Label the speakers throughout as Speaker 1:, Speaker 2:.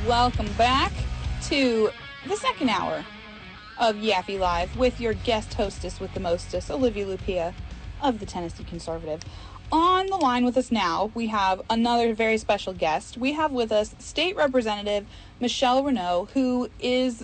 Speaker 1: Welcome back to the second hour of Yaffee Live with your guest hostess with the mostest, Olivia Lupia of the Tennessee Conservative. On the line with us now, we have another very special guest. We have with us State Representative Michele Reneau, who is,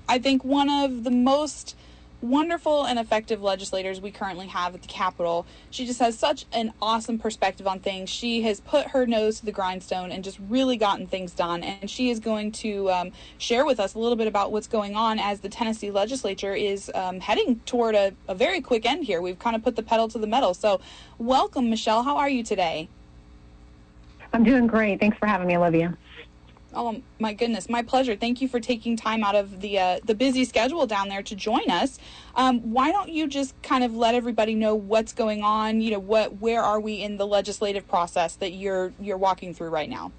Speaker 1: I think, one of the most wonderful and effective legislators we currently have at the Capitol. She just has such an awesome perspective on things. She has put her nose to the grindstone and just really gotten things done. And she is going to share with us a little bit about what's going on as the Tennessee Legislature is heading toward a very quick end here. We've kind of put the pedal to the metal. So welcome, Michele. How are you today?
Speaker 2: I'm doing great. Thanks for having me, Olivia.
Speaker 1: Oh, my goodness. My pleasure. Thank you for taking time out of the busy schedule down there to join us. Why don't you just kind of let everybody know what's going on? You know, where are we in the legislative process that you're walking through right now?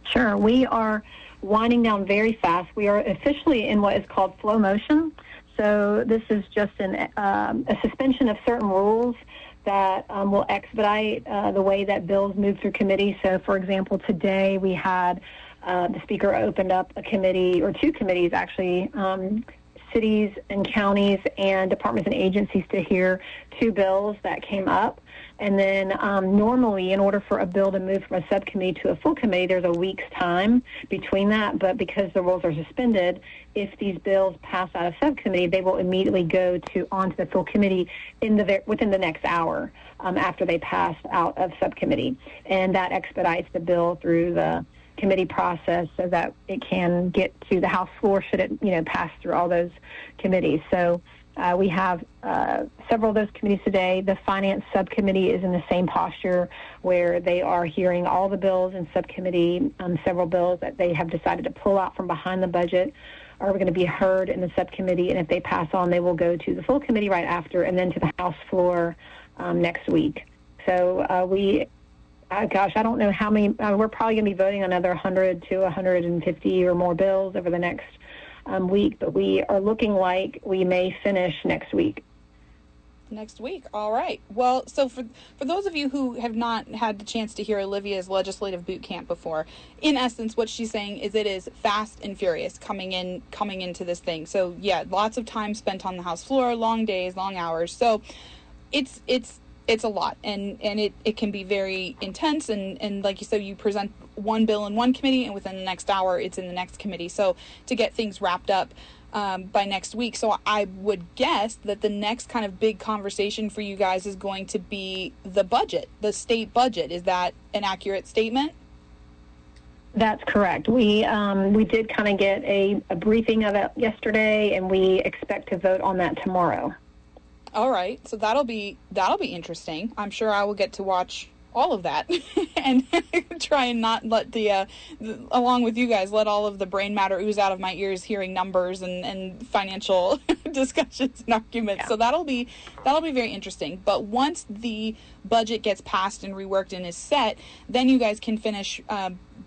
Speaker 2: Sure. We are winding down very fast. We are officially in what is called flow motion. So this is just a suspension of certain rules that will expedite the way that bills move through committee. So, for example, today we had the Speaker opened up a committee, or two committees actually, cities and counties and departments and agencies to hear two bills that came up. And then normally, in order for a bill to move from a subcommittee to a full committee, there's a week's time between that. But because the rules are suspended, if these bills pass out of subcommittee, they will immediately go onto the full committee within the next hour after they pass out of subcommittee. And that expedites the bill through the committee process so that it can get to the House floor should it pass through all those committees. So we have several of those committees today. The Finance Subcommittee is in the same posture where they are hearing all the bills in subcommittee. Several bills that they have decided to pull out from behind the budget are going to be heard in the subcommittee, and if they pass on, they will go to the full committee right after and then to the House floor next week. So I don't know how many. We're probably going to be voting on another 100 to 150 or more bills over the next week, but we are looking like we may finish next week.
Speaker 1: Next week. All right. Well, so for those of you who have not had the chance to hear Olivia's legislative boot camp before, in essence, what she's saying is it is fast and furious coming into this thing. So yeah, lots of time spent on the House floor, long days, long hours. So it's a lot, and it can be very intense, and like you said, you present one bill in one committee, and within the next hour, it's in the next committee. So to get things wrapped up by next week. So I would guess that the next kind of big conversation for you guys is going to be the budget, the state budget. Is that an accurate statement?
Speaker 2: That's correct. We did kind of get a briefing of it yesterday, and we expect to vote on that tomorrow.
Speaker 1: All right, so that'll be interesting. I'm sure I will get to watch all of that and try and not let along with you guys, let all of the brain matter ooze out of my ears hearing numbers and financial discussions and arguments. Yeah. So that'll be very interesting. But once the budget gets passed and reworked and is set, then you guys can finish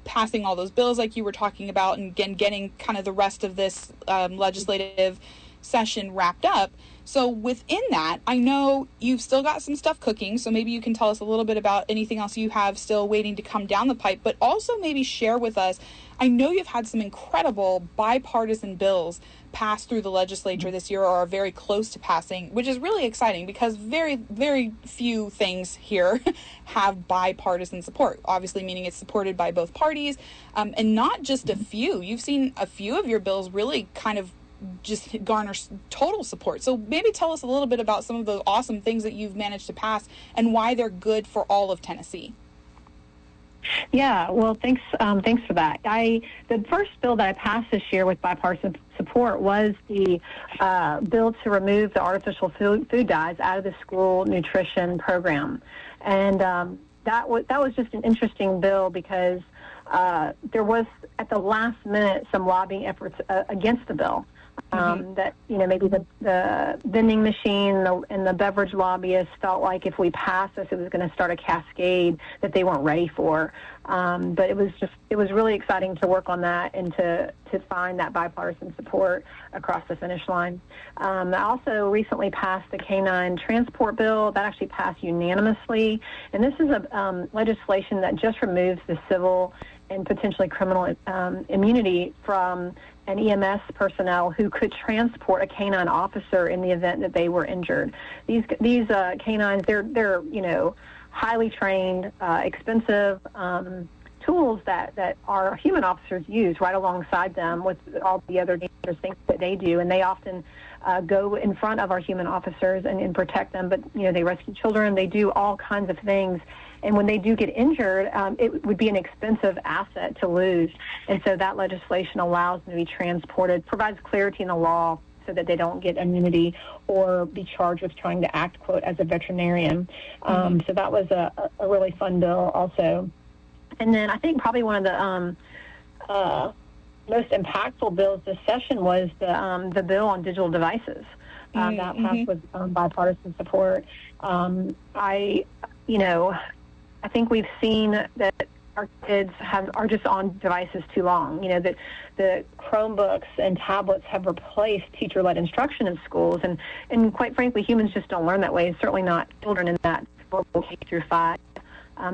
Speaker 1: passing all those bills like you were talking about, and again getting kind of the rest of this legislative session wrapped up. So within that, I know you've still got some stuff cooking, so maybe you can tell us a little bit about anything else you have still waiting to come down the pipe, but also maybe share with us, I know you've had some incredible bipartisan bills pass through the legislature this year or are very close to passing, which is really exciting because very, very few things here have bipartisan support, obviously meaning it's supported by both parties, and not just a few. You've seen a few of your bills really kind of just garner total support. So maybe tell us a little bit about some of the awesome things that you've managed to pass and why they're good for all of Tennessee.
Speaker 2: Yeah, well, thanks for that. The first bill that I passed this year with bipartisan support was the bill to remove the artificial food dyes out of the school nutrition program, and that was just an interesting bill because there was at the last minute some lobbying efforts against the bill. That maybe the vending machine and the beverage lobbyists felt like if we passed this, it was going to start a cascade that they weren't ready for. But it was really exciting to work on that and to find that bipartisan support across the finish line. I also recently passed the K-9 transport bill that actually passed unanimously, and this is a legislation that just removes the civil and potentially criminal immunity from an EMS personnel who could transport a canine officer in the event that they were injured. These canines, they're highly trained, expensive tools that our human officers use right alongside them with all the other dangerous things that they do, and they often go in front of our human officers and protect them. But they rescue children, they do all kinds of things, and when they do get injured, it would be an expensive asset to lose. And so that legislation allows them to be transported, provides clarity in the law so that they don't get immunity or be charged with trying to act, quote, as a veterinarian. So that was a really fun bill also. And then I think probably one of the most impactful bills this session was the bill on digital devices. That passed with bipartisan support. I think we've seen that our kids are just on devices too long. That the Chromebooks and tablets have replaced teacher-led instruction in schools, and quite frankly, humans just don't learn that way. Certainly not children in that K through 5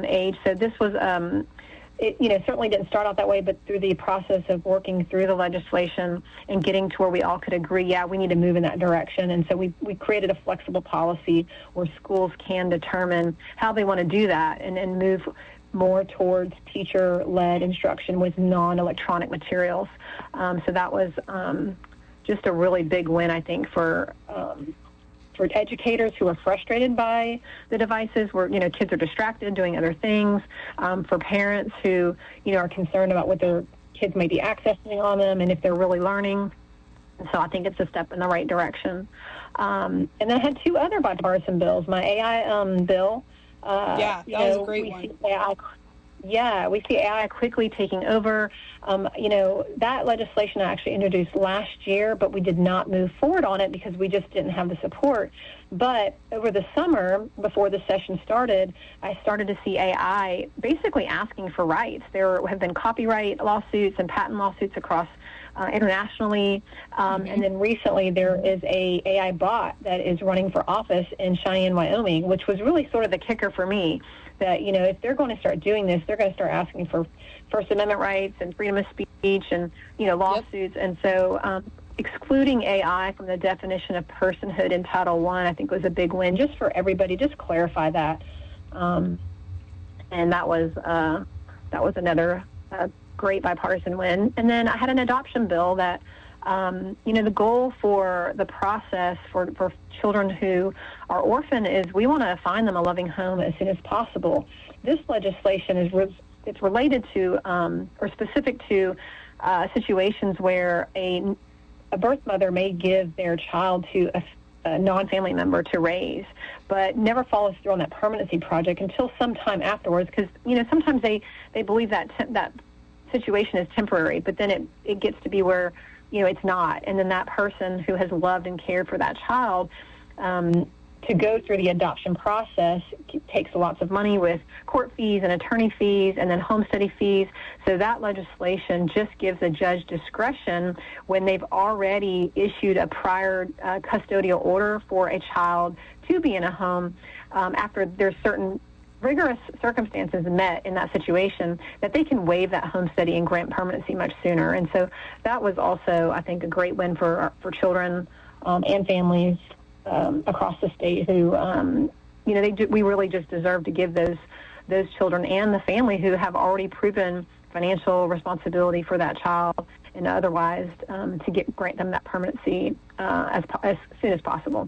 Speaker 2: age. So this was. It certainly didn't start out that way, but through the process of working through the legislation and getting to where we all could agree, we need to move in that direction. And so we created a flexible policy where schools can determine how they want to do that and move more towards teacher-led instruction with non-electronic materials. So that was just a really big win, I think, for educators who are frustrated by the devices where, kids are distracted doing other things, for parents who, are concerned about what their kids may be accessing on them and if they're really learning. And so I think it's a step in the right direction. And then I had 2 other bipartisan bills. My AI bill.
Speaker 1: That was a great one.
Speaker 2: We see AI quickly taking over. That legislation I actually introduced last year, but we did not move forward on it because we just didn't have the support. But over the summer, before the session started, I started to see AI basically asking for rights. There have been copyright lawsuits and patent lawsuits across internationally. And then recently there is a AI bot that is running for office in Cheyenne, Wyoming, which was really sort of the kicker for me. That, if they're going to start doing this, they're going to start asking for First Amendment rights and freedom of speech and, lawsuits. Yep. And so excluding AI from the definition of personhood in Title I think was a big win just for everybody. Just clarify that. And that was another great bipartisan win. And then I had an adoption bill that, the goal for the process for children who are orphan is we want to find them a loving home as soon as possible. This legislation it's related to or specific to situations where a birth mother may give their child to a non-family member to raise, but never follows through on that permanency project until sometime afterwards, because sometimes they believe that that situation is temporary, but then it gets to be where it's not. And then that person who has loved and cared for that child to go through the adoption process takes lots of money with court fees and attorney fees and then home study fees. So that legislation just gives a judge discretion when they've already issued a prior custodial order for a child to be in a home after there's certain rigorous circumstances met in that situation, that they can waive that home study and grant permanency much sooner. And so that was also, I think, a great win for children and families across the state who, we really just deserve to give those children and the family who have already proven financial responsibility for that child and otherwise to grant them that permanency as soon as possible.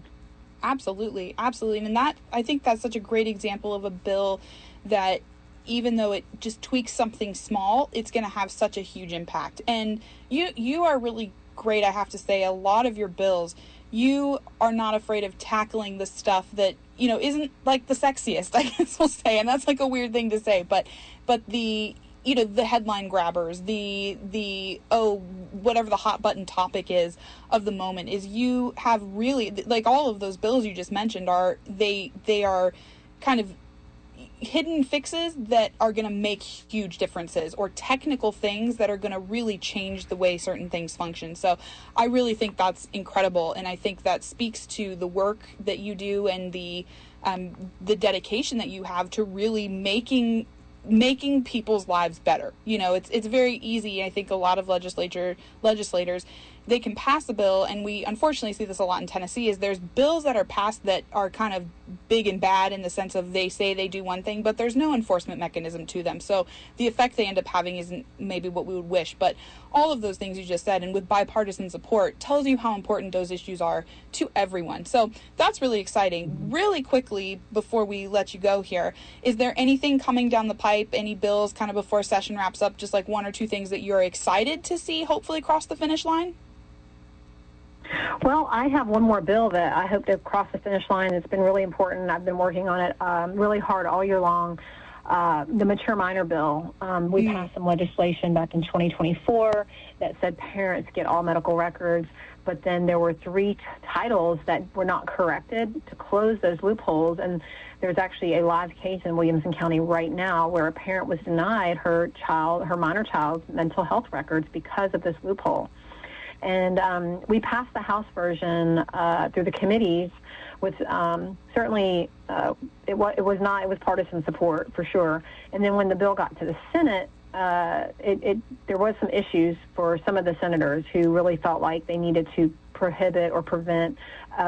Speaker 1: Absolutely. And I think that's such a great example of a bill that even though it just tweaks something small, it's going to have such a huge impact. And you are really great, I have to say. A lot of your bills, you are not afraid of tackling the stuff that, isn't like the sexiest, I guess we'll say. And that's like a weird thing to say, but the the headline grabbers, whatever the hot button topic is of the moment, is you have really, like all of those bills you just mentioned they are kind of hidden fixes that are going to make huge differences, or technical things that are going to really change the way certain things function. So I really think that's incredible. And I think that speaks to the work that you do and the dedication that you have to really making making people's lives better. You know, it's very easy. I think a lot of legislators, they can pass a bill, and we unfortunately see this a lot in Tennessee, is there's bills that are passed that are kind of big and bad in the sense of they say they do one thing, but there's no enforcement mechanism to them. So the effect they end up having isn't maybe what we would wish. But all of those things you just said, and with bipartisan support, tells you how important those issues are to everyone. So that's really exciting. Really quickly, before we let you go here, is there anything coming down the pipe, any bills kind of before session wraps up, just like one or two things that you're excited to see hopefully cross the finish line?
Speaker 2: Well, I have one more bill that I hope to cross the finish line. It's been really important. I've been working on it really hard all year long. The mature minor bill. We passed some legislation back in 2024 that said parents get all medical records, but then there were 3 titles that were not corrected to close those loopholes. And there's actually a live case in Williamson County right now where a parent was denied her minor child's mental health records because of this loophole. And we passed the House version through the committees with certainly it was partisan support for sure. And then when the bill got to the Senate, there was some issues for some of the senators who really felt like they needed to prohibit or prevent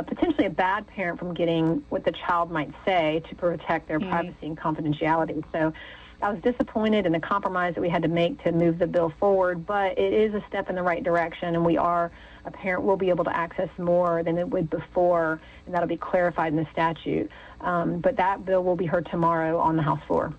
Speaker 2: potentially a bad parent from getting what the child might say to protect their privacy and confidentiality. So I was disappointed in the compromise that we had to make to move the bill forward, but it is a step in the right direction, and a parent will be able to access more than it would before, and that'll be clarified in the statute. But that bill will be heard tomorrow on the House floor.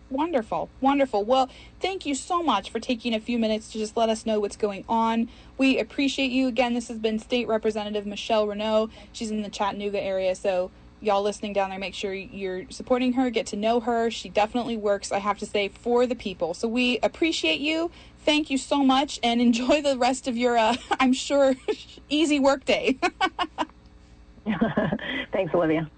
Speaker 1: Wonderful. Wonderful. Well, thank you so much for taking a few minutes to just let us know what's going on. We appreciate you. Again, this has been State Representative Michele Reneau. She's in the Chattanooga area, so y'all listening down there, make sure you're supporting her, get to know her. She definitely works, I have to say, for the people. So we appreciate you. Thank you so much, and enjoy the rest of your, I'm sure, easy work day.
Speaker 2: Thanks, Olivia.